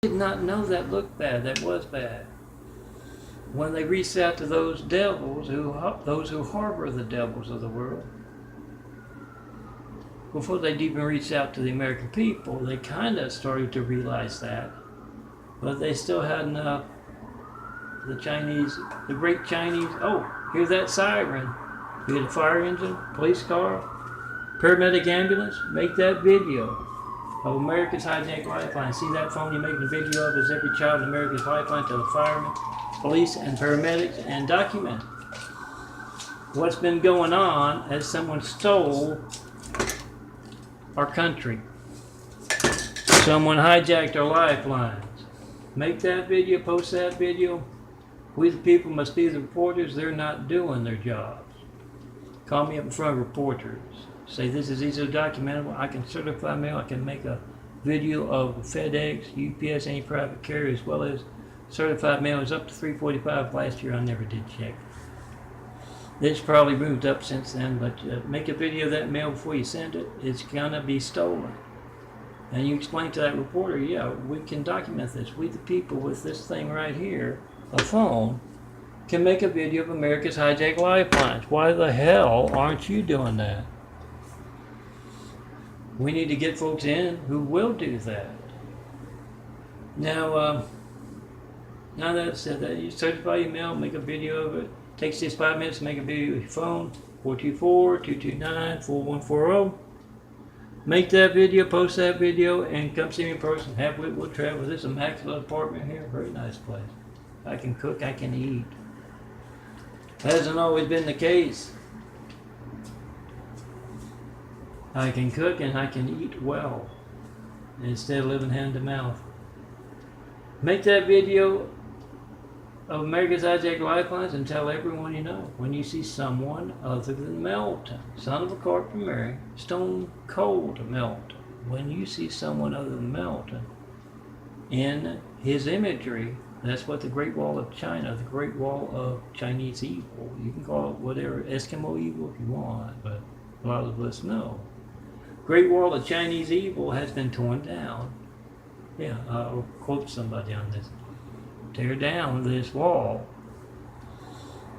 Did not know that looked bad. That was bad. When they reached out to those devils, those who harbor the devils of the world, before they even reached out to the American people, they kind of started to realize that, but they still had enough. The Chinese, the great Chinese. Oh, hear that siren? Hear the fire engine, police car, paramedic ambulance. Make that video of America's hijacked lifeline. See that phone you're making a video of is every child in America's lifeline to the firemen, police, and paramedics, and document what's been going on as someone stole our country. Someone hijacked our lifelines. Make that video, post that video. We the people must be the reporters. They're not doing their jobs. Call me up in front of reporters. Say this is easily documentable. I can certify mail. I can make a video of FedEx, UPS, any private carrier, as well as certified mail is up to 345 last year. I never did check. It's probably moved up since then, but make a video of that mail before you send it. It's gonna be stolen. And you explain to that reporter, yeah, we can document this. We the people with this thing right here, a phone, can make a video of America's hijacked lifelines. Why the hell aren't you doing that? We need to get folks in who will do that. Now that I've said that, you certify your mail, make a video of it. Takes just 5 minutes to make a video with your phone. 424-229-4140. Make that video, post that video, and come see me in person. Have Whitwood travel. This is a immaculate apartment here. Very nice place. I can cook, I can eat. Hasn't always been the case. I can cook and I can eat well instead of living hand to mouth. Make that video of America's hijacked lifelines and tell everyone you know. When you see someone other than Melton, son of a carpenter Mary, stone cold Melton, when you see someone other than Melton in his imagery, that's what the Great Wall of China, the Great Wall of Chinese evil, you can call it whatever, Eskimo evil if you want, but a lot of us know. Great Wall of Chinese evil has been torn down. Yeah, I'll quote somebody on this. Tear down this wall.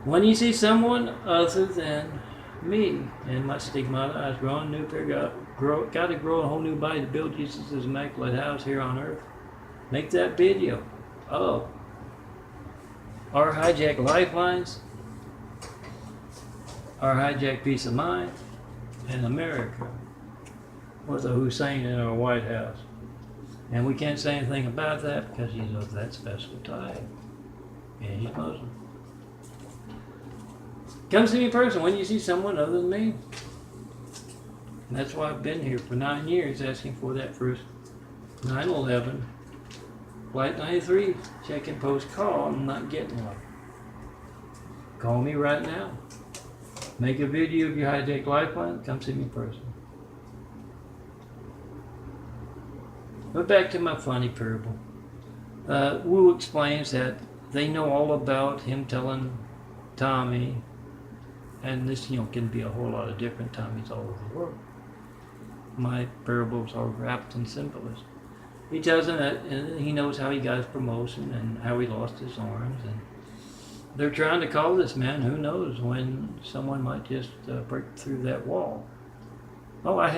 When you see someone other than me and my stigmata eyes growing new pair, got to grow a whole new body to build Jesus' immaculate house here on earth. Make that video of our hijacked lifelines, our hijacked peace of mind, and America with a Hussein in our White House. And we can't say anything about that because he's of that special type. And he's Muslim. Come see me in person when you see someone other than me. And that's why I've been here for 9 years asking for that first 9/11 Flight 93 check-in post call. I'm not getting one. Call me right now. Make a video of your hijacked lifeline. Come see me in person. But back to my funny parable. Wu explains that they know all about him telling Tommy, and this can be a whole lot of different Tommies all over the world. My parables are wrapped in symbolism. He tells them that he knows how he got his promotion and how he lost his arms, and they're trying to call this man. Who knows when someone might just break through that wall. Oh, I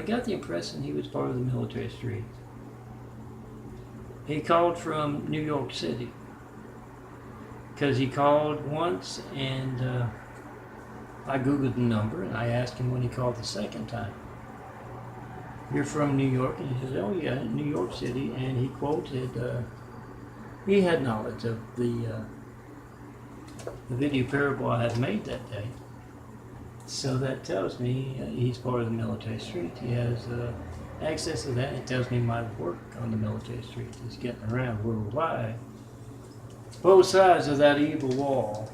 got the impression he was part of the military street. He called from New York City because he called once, and I googled the number and I asked him when he called the second time. You're from New York? And he said, oh yeah, New York City. And he quoted, he had knowledge of the video parable I had made that day. So that tells me he's part of the military street. He has access to that. It tells me my work on the military street is getting around worldwide. Both sides of that evil wall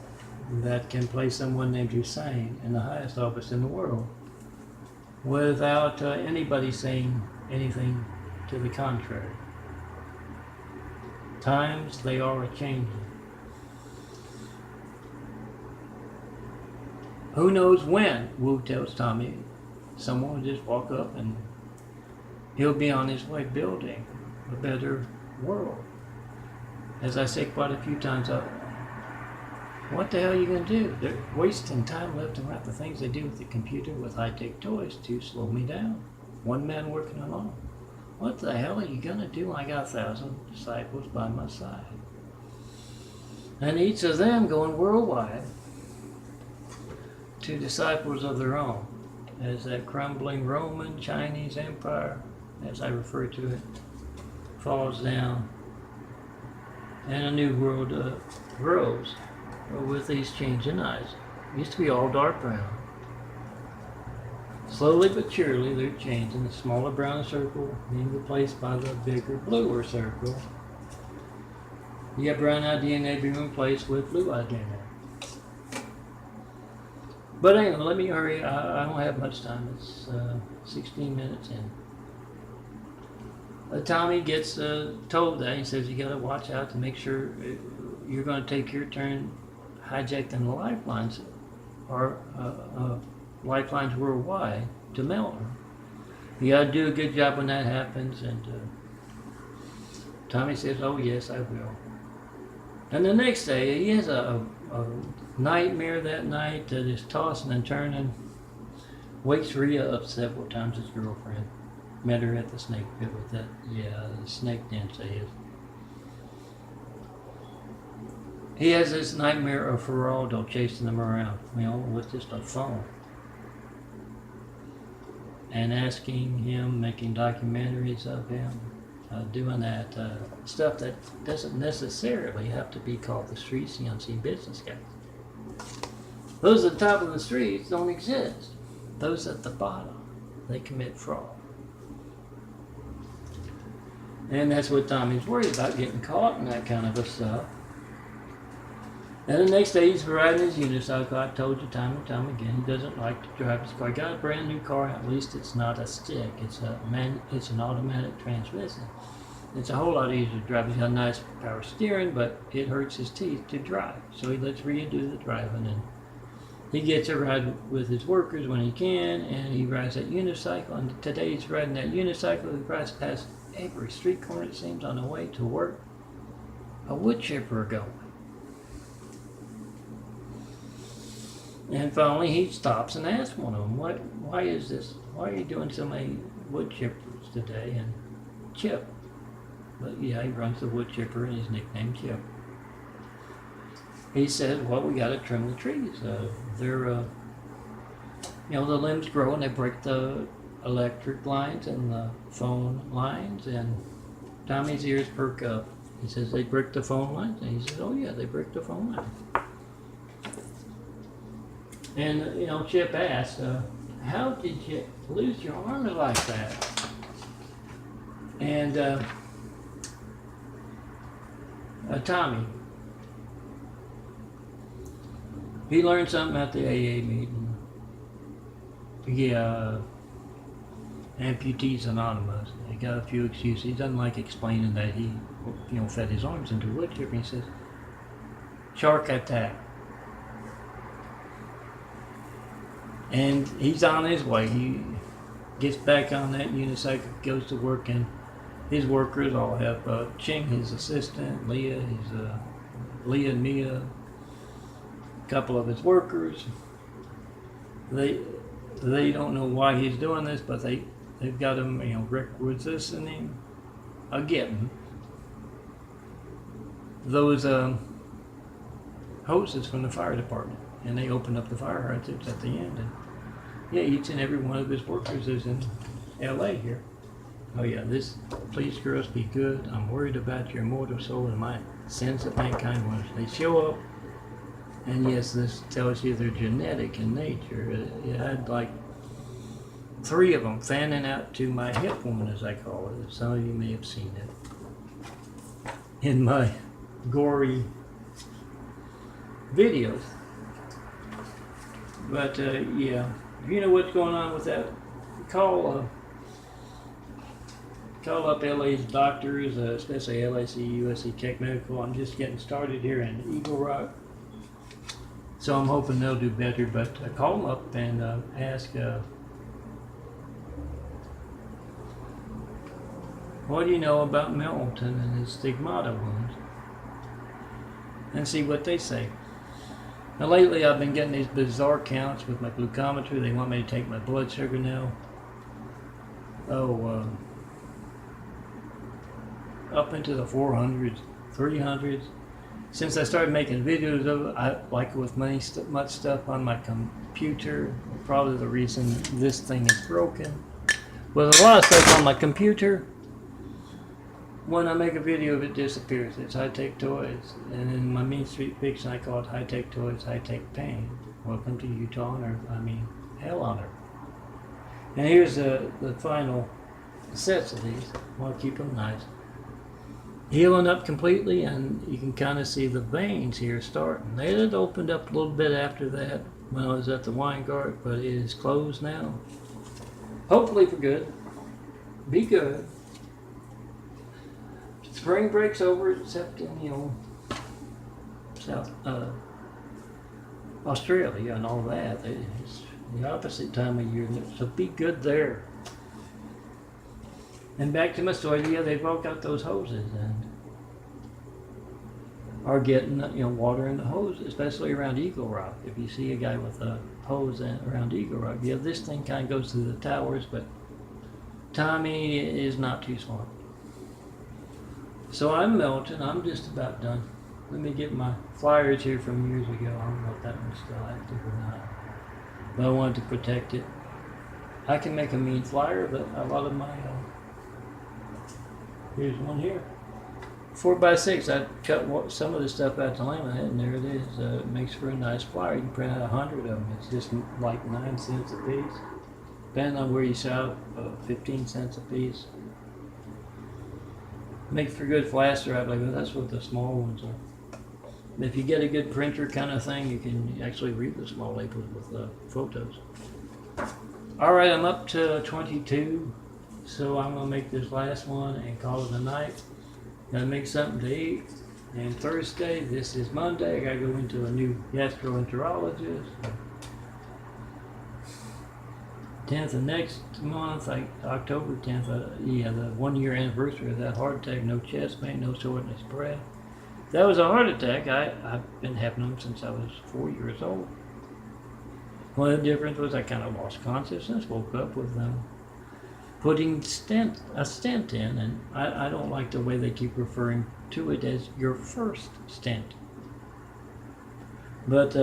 that can place someone named Hussein in the highest office in the world without anybody saying anything to the contrary. Times they are a-changing. Who knows when, Wu tells Tommy, someone will just walk up and he'll be on his way building a better world. As I say quite a few times, what the hell are you going to do? They're wasting time left and right. The things they do with the computer, with high-tech toys to slow me down. One man working alone. What the hell are you going to do when I got 1,000 disciples by my side? And each of them going worldwide to disciples of their own. As that crumbling Roman Chinese empire, as I refer to it, falls down and a new world grows with these changing eyes. It used to be all dark brown. Slowly but surely they're changing. The smaller brown circle being replaced by the bigger bluer circle. You got brown-eyed DNA being replaced with blue-eyed DNA. But anyway, let me hurry. I don't have much time. It's 16 minutes in. Tommy gets told that. He says you got to watch out to make sure you're going to take your turn hijacking the lifelines, or lifelines worldwide to MELTON. You got to do a good job when that happens. And Tommy says, "Oh yes, I will." And the next day, he has a nightmare that night that is tossing and turning. Wakes Rhea up several times, his girlfriend. Met her at the snake pit with that, the snake dance they is. He has this nightmare of Geraldo chasing them around, with just a phone. And asking him, making documentaries of him, doing that stuff that doesn't necessarily have to be called the streets, the unseen business guys. Those at the top of the streets don't exist. Those at the bottom, they commit fraud. And that's what Tommy's worried about, getting caught in that kind of a stuff. And the next day he's riding his unicycle. I told you time and time again, he doesn't like to drive his car. He got a brand new car, at least it's not a stick. It's an automatic transmission. It's a whole lot easier to drive. He's got a nice power steering, but it hurts his teeth to drive. So he lets Rhea do the driving, and he gets a ride with his workers when he can, and he rides that unicycle. And today he's riding that unicycle. He rides past every street corner, it seems, on the way to work. A wood chipper going. And finally he stops and asks one of them, why is this? Why are you doing so many wood chippers today? And Chip. But yeah, he runs the wood chipper and he's nicknamed Chip. He says, well, we got to trim the trees. They're, the limbs grow and they break the electric lines and the phone lines. And Tommy's ears perk up. He says, they break the phone lines? And he says, oh yeah, they break the phone lines. And, Chip asked, how did you lose your arm like that? And Tommy, he learned something at the AA meeting. Yeah, Amputees Anonymous. He got a few excuses. He doesn't like explaining that he, fed his arms into wood chipper. He says, shark attack. And he's on his way. He gets back on that unicycle, goes to work, and his workers all have Ching, his assistant, Leah, Leah and Mia, a couple of his workers. They don't know why he's doing this, but they've got him, resisting him, getting those hoses from the fire department. And they opened up the fire hydrants at the end. And yeah, each and every one of his workers is in LA here. Oh yeah, please girls be good. I'm worried about your immortal soul and my sins of mankind. When they show up, and yes, this tells you they're genetic in nature. It had like 3 of them fanning out to my hip woman, as I call it. Some of you may have seen it in my gory videos. But yeah, if you know what's going on with that, call up LA's doctors, especially LAC, USC Tech Medical. I'm just getting started here in Eagle Rock, so I'm hoping they'll do better. But call them up and ask what do you know about MELTON and his stigmata wounds? And see what they say. Now lately I've been getting these bizarre counts with my glucometer. They want me to take my blood sugar now. Up into the 400s, 300s. Since I started making videos of it, I like with much stuff on my computer. Probably the reason this thing is broken. With a lot of stuff on my computer, when I make a video of it disappears. It's high-tech toys. And in my Main Street fiction I call it high-tech toys, high-tech pain. Welcome to Utah on Earth, hell on Earth. And here's the final sets of these. I want to keep them nice. Healing up completely, and you can kind of see the veins here starting. They had opened up a little bit after that when I was at the wine guard, but it is closed now. Hopefully for good. Be good. Spring breaks over, except in, South Australia and all that. It's the opposite time of year, so be good there. And back to my story, yeah, they've all got those hoses and are getting, water in the hose, especially around Eagle Rock. If you see a guy with a hose around Eagle Rock, yeah, this thing kind of goes through the towers, but Tommy is not too smart. So I'm MELTON. I'm just about done. Let me get my flyers here from years ago. I don't know if that one's still active or not. But I wanted to protect it. I can make a mean flyer, but a lot of my... here's one here. 4x6. I cut some of the stuff out to laminate, and there it is. It makes for a nice flyer. You can print out 100 of them. It's just like 9 cents a piece. Depending on where you sell, 15 cents a piece. Makes for good flash drive, like that's what the small ones are. If you get a good printer kind of thing, you can actually read the small labels with photos. Alright, I'm up to 22, so I'm going to make this last one and call it a night. Gotta make something to eat. And Thursday, this is Monday, I gotta go into a new gastroenterologist. 10th of next month, like October 10th, the 1 year anniversary of that heart attack. No chest pain, no shortness of breath. That was a heart attack. I've been having them since I was 4 years old. One of the difference was I kind of lost consciousness, woke up with them putting a stent in, and I don't like the way they keep referring to it as your first stent. But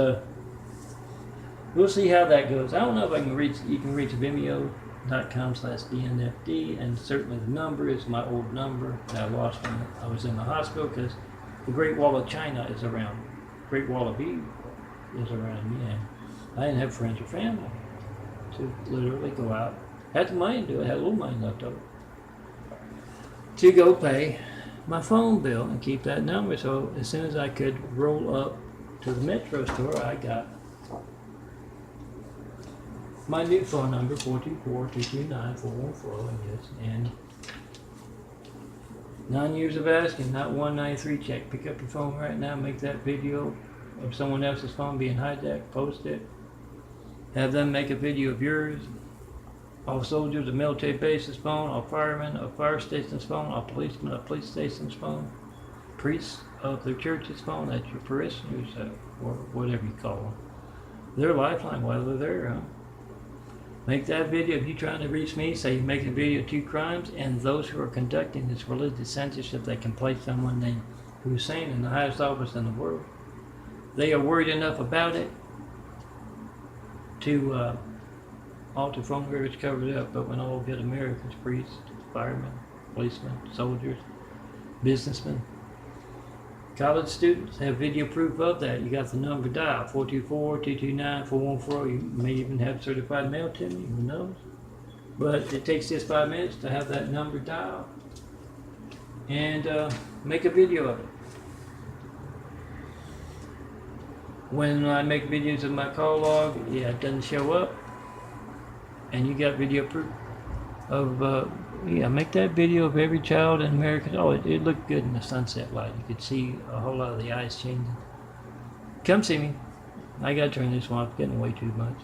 we'll see how that goes. I don't know if I can reach, you can reach Vimeo.com/DNFD, and certainly the number is my old number that I lost when I was in the hospital, because the Great Wall of China is around. Great Wall of Eve is around me, and I didn't have friends or family to literally go out. Had the money to do it, had a little money left over to go pay my phone bill and keep that number. So as soon as I could roll up to the Metro store, I got my new phone number, 424-229-4140, and 9 years of asking, not 193 check. Pick up your phone right now, make that video of someone else's phone being hijacked, post it, have them make a video of yours. All soldiers, a military base's phone, all firemen, a fire station's phone, all policemen, a police station's phone, priests of their church's phone, that's your parishioners, or whatever you call them. Their lifeline while they're there, huh? Make that video. If you're trying to reach me, say you're making a video of 2 crimes, and those who are conducting this religious censorship that can place someone named Hussein in the highest office in the world. They are worried enough about it to alter phone records, cover it up, but when all good Americans, priests, firemen, policemen, soldiers, businessmen, college students have video proof of that. You got the number dial, 424-229-4140. You may even have certified mail to me, who knows? But it takes just 5 minutes to have that number dialed and make a video of it. When I make videos of my call log, yeah, it doesn't show up, and you got video proof of make that video of every child in America. Oh, it looked good in the sunset light. You could see a whole lot of the eyes changing. Come see me. I gotta turn this one off, getting way too much.